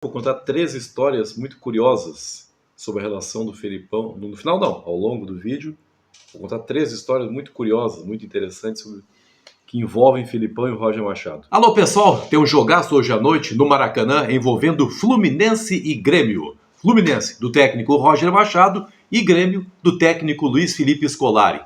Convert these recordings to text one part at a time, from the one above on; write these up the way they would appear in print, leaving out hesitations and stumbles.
Vou contar 3 histórias muito curiosas sobre a relação do Felipão. No final não, ao longo do vídeo. Vou contar 3 histórias muito curiosas, muito interessantes, que envolvem Felipão e o Roger Machado. Alô pessoal, tem um jogaço hoje à noite no Maracanã envolvendo Fluminense e Grêmio. Fluminense do técnico Roger Machado e Grêmio do técnico Luiz Felipe Scolari.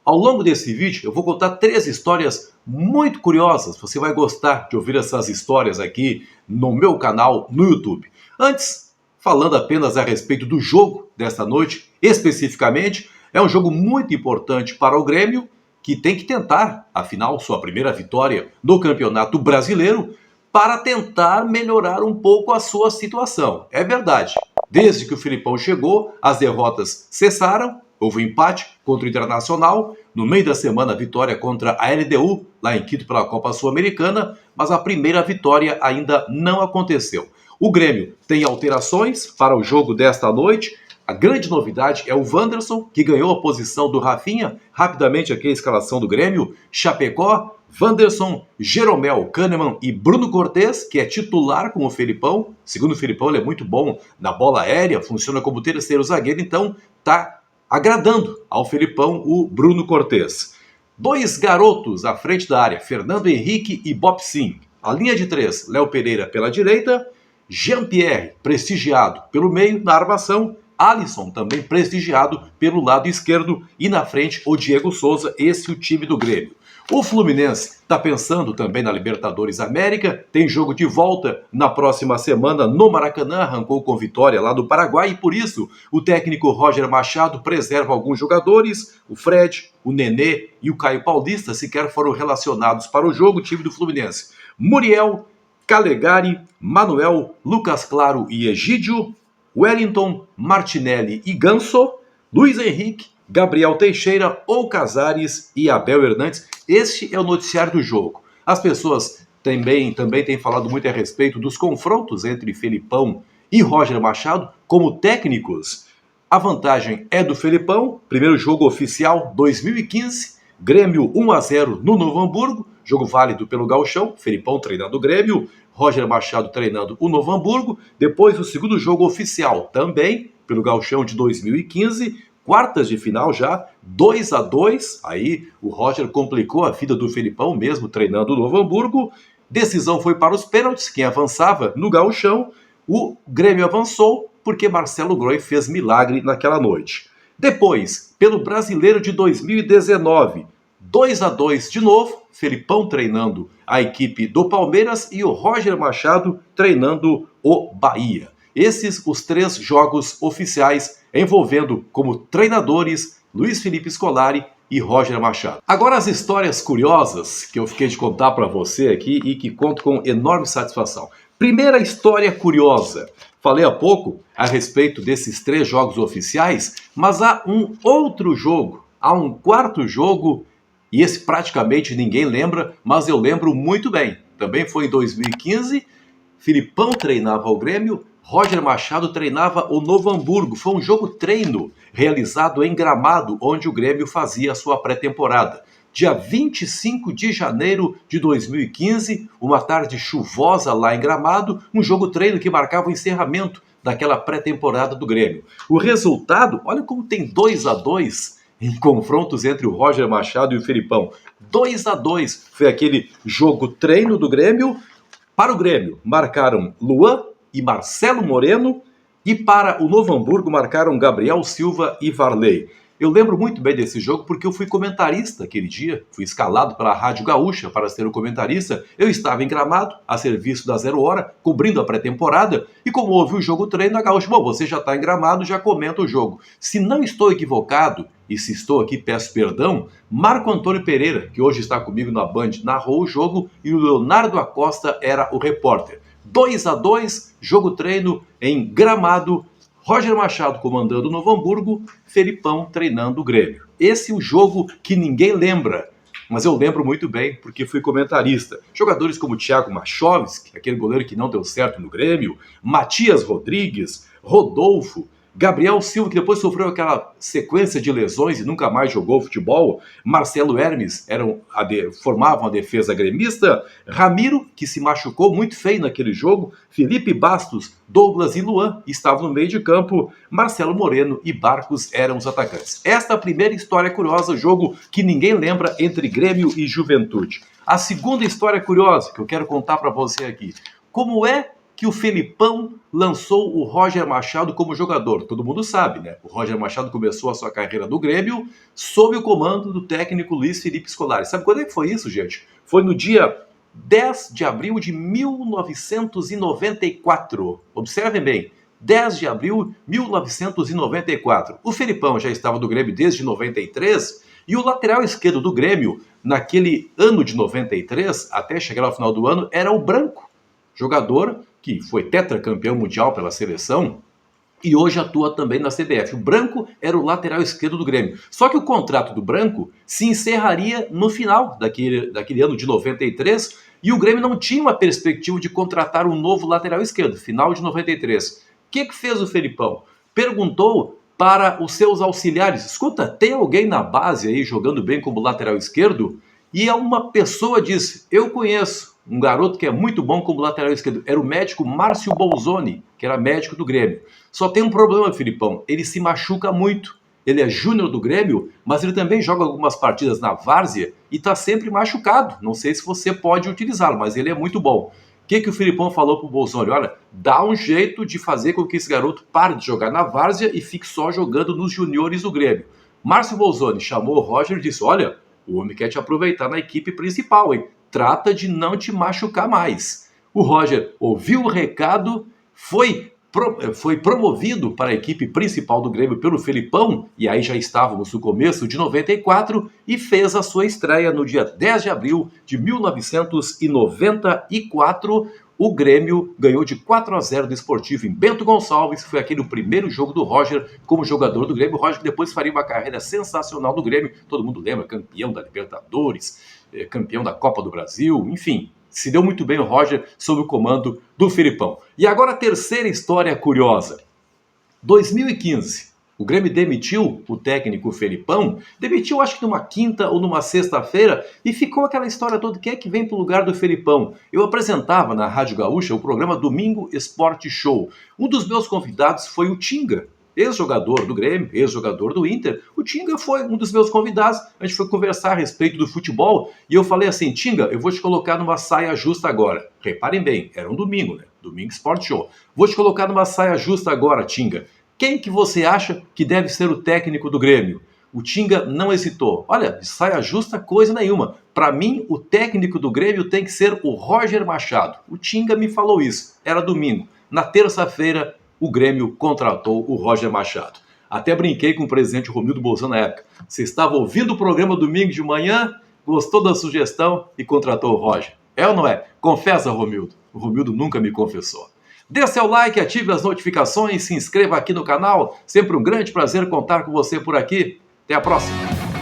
Ao longo desse vídeo eu vou contar 3 histórias muito curiosas. Você vai gostar de ouvir essas histórias aqui no meu canal no YouTube. Antes, falando apenas a respeito do jogo desta noite, especificamente, é um jogo muito importante para o Grêmio, que tem que tentar, afinal, sua primeira vitória no Campeonato Brasileiro, para tentar melhorar um pouco a sua situação. É verdade, desde que o Felipão chegou, as derrotas cessaram. Houve um empate contra o Internacional, no meio da semana a vitória contra a LDU, lá em Quito pela Copa Sul-Americana, mas a primeira vitória ainda não aconteceu. O Grêmio tem alterações para o jogo desta noite. A grande novidade é o Wanderson, que ganhou a posição do Rafinha. Rapidamente aqui a escalação do Grêmio: Chapecó, Wanderson, Jeromel, Kahneman e Bruno Cortes, que é titular com o Felipão. Segundo o Felipão, ele é muito bom na bola aérea, funciona como terceiro zagueiro, então tá agradando ao Felipão o Bruno Cortes. 2 garotos à frente da área, Fernando Henrique e Bopsin. A linha de 3, Léo Pereira pela direita, Jean-Pierre, prestigiado pelo meio, na armação, Alisson, também prestigiado pelo lado esquerdo, e na frente o Diego Souza, esse é o time do Grêmio. O Fluminense está pensando também na Libertadores América, tem jogo de volta na próxima semana no Maracanã, arrancou com vitória lá do Paraguai e por isso o técnico Roger Machado preserva alguns jogadores, o Fred, o Nenê e o Caio Paulista sequer foram relacionados para o jogo, o time do Fluminense. Muriel, Calegari, Manuel, Lucas Claro e Egídio, Wellington, Martinelli e Ganso, Luiz Henrique, Gabriel Teixeira, ou Casares e Abel Hernandes. Este é o noticiário do jogo. As pessoas também têm falado muito a respeito dos confrontos entre Felipão e Roger Machado como técnicos. A vantagem é do Felipão. Primeiro jogo oficial 2015, Grêmio 1-0 no Novo Hamburgo, jogo válido pelo Gauchão, Felipão treinando o Grêmio, Roger Machado treinando o Novo Hamburgo. Depois o segundo jogo oficial também pelo Gauchão de 2015, quartas de final já, 2-2, aí o Roger complicou a vida do Felipão mesmo treinando o Novo Hamburgo. Decisão foi para os pênaltis, quem avançava no Gauchão, o Grêmio avançou porque Marcelo Groi fez milagre naquela noite. Depois, pelo Brasileiro de 2019, 2-2 de novo, Felipão treinando a equipe do Palmeiras e o Roger Machado treinando o Bahia. Esses os 3 jogos oficiais envolvendo como treinadores Luiz Felipe Scolari e Roger Machado. Agora as histórias curiosas que eu fiquei de contar para você aqui e que conto com enorme satisfação. Primeira história curiosa. Falei há pouco a respeito desses 3 jogos oficiais, mas há um outro jogo, há um quarto jogo, e esse praticamente ninguém lembra, mas eu lembro muito bem. Também foi em 2015, Felipão treinava o Grêmio, Roger Machado treinava o Novo Hamburgo. Foi um jogo treino realizado em Gramado, onde o Grêmio fazia a sua pré-temporada. Dia 25 de janeiro de 2015, uma tarde chuvosa lá em Gramado, um jogo treino que marcava o encerramento daquela pré-temporada do Grêmio. O resultado, olha como tem 2-2 em confrontos entre o Roger Machado e o Felipão. 2-2 foi aquele jogo treino do Grêmio. Para o Grêmio, marcaram Luan e Marcelo Moreno, e para o Novo Hamburgo marcaram Gabriel Silva e Varley. Eu lembro muito bem desse jogo porque eu fui comentarista aquele dia, fui escalado pela Rádio Gaúcha para ser o comentarista. Eu estava em Gramado, a serviço da 0 Hora, cobrindo a pré-temporada, e como houve o jogo treino, a Gaúcha, bom, você já está em Gramado, já comenta o jogo. Se não estou equivocado, e se estou aqui peço perdão, Marco Antônio Pereira, que hoje está comigo na Band, narrou o jogo e o Leonardo Acosta era o repórter. 2-2, jogo treino em Gramado, Roger Machado comandando o Novo Hamburgo, Felipão treinando o Grêmio. Esse é o jogo que ninguém lembra, mas eu lembro muito bem porque fui comentarista. Jogadores como Thiago Machovski, aquele goleiro que não deu certo no Grêmio, Matias Rodrigues, Rodolfo, Gabriel Silva, que depois sofreu aquela sequência de lesões e nunca mais jogou futebol. Marcelo Hermes formavam a defesa gremista. Ramiro, que se machucou muito feio naquele jogo. Felipe Bastos, Douglas e Luan estavam no meio de campo. Marcelo Moreno e Barcos eram os atacantes. Esta é a primeira história curiosa, jogo que ninguém lembra entre Grêmio e Juventude. A segunda história curiosa que eu quero contar para você aqui. Como é que o Felipão lançou o Roger Machado como jogador? Todo mundo sabe, né? O Roger Machado começou a sua carreira no Grêmio sob o comando do técnico Luiz Felipe Scolari. Sabe quando é que foi isso, gente? Foi no dia 10 de abril de 1994. Observem bem, 10 de abril de 1994. O Felipão já estava do Grêmio desde 93 e o lateral esquerdo do Grêmio, naquele ano de 93, até chegar ao final do ano, era o Branco, jogador que foi tetracampeão mundial pela seleção e hoje atua também na CBF. O Branco era o lateral esquerdo do Grêmio. Só que o contrato do Branco se encerraria no final daquele ano de 93 e o Grêmio não tinha uma perspectiva de contratar um novo lateral esquerdo, final de 93. O que fez o Felipão? Perguntou para os seus auxiliares: escuta, tem alguém na base aí jogando bem como lateral esquerdo? E uma pessoa disse: eu conheço um garoto que é muito bom como lateral esquerdo. Era o médico Márcio Bolzoni, que era médico do Grêmio. Só tem um problema, Felipão, ele se machuca muito. Ele é júnior do Grêmio, mas ele também joga algumas partidas na várzea e está sempre machucado. Não sei se você pode utilizá-lo, mas ele é muito bom. O que o Felipão falou pro Bolzoni? Olha, dá um jeito de fazer com que esse garoto pare de jogar na várzea e fique só jogando nos juniores do Grêmio. Márcio Bolzoni chamou o Roger e disse: olha, o homem quer te aproveitar na equipe principal, hein? Trata de não te machucar mais. O Roger ouviu o recado, foi promovido para a equipe principal do Grêmio pelo Felipão, e aí já estávamos no começo de 94, e fez a sua estreia no dia 10 de abril de 1994. O Grêmio ganhou de 4-0 do Esportivo em Bento Gonçalves. Foi aquele o primeiro jogo do Roger como jogador do Grêmio. O Roger que depois faria uma carreira sensacional do Grêmio. Todo mundo lembra, campeão da Libertadores, campeão da Copa do Brasil, enfim. Se deu muito bem o Roger sob o comando do Felipão. E agora a terceira história curiosa. 2015. O Grêmio demitiu o técnico Felipão, demitiu acho que numa quinta ou numa sexta-feira, e ficou aquela história toda: quem é que vem para o lugar do Felipão? Eu apresentava na Rádio Gaúcha o programa Domingo Esporte Show. Um dos meus convidados foi o Tinga, ex-jogador do Grêmio, ex-jogador do Inter. O Tinga foi um dos meus convidados. A gente foi conversar a respeito do futebol e eu falei assim: Tinga, eu vou te colocar numa saia justa agora. Reparem bem, era um domingo, né? Domingo Esporte Show. Vou te colocar numa saia justa agora, Tinga. Quem que você acha que deve ser o técnico do Grêmio? O Tinga não hesitou. Olha, de saia justa coisa nenhuma. Para mim, o técnico do Grêmio tem que ser o Roger Machado. O Tinga me falou isso. Era domingo. Na terça-feira, o Grêmio contratou o Roger Machado. Até brinquei com o presidente Romildo Bolzano na época. Você estava ouvindo o programa domingo de manhã, gostou da sugestão e contratou o Roger. É ou não é? Confessa, Romildo. O Romildo nunca me confessou. Dê seu like, ative as notificações, se inscreva aqui no canal. Sempre um grande prazer contar com você por aqui. Até a próxima.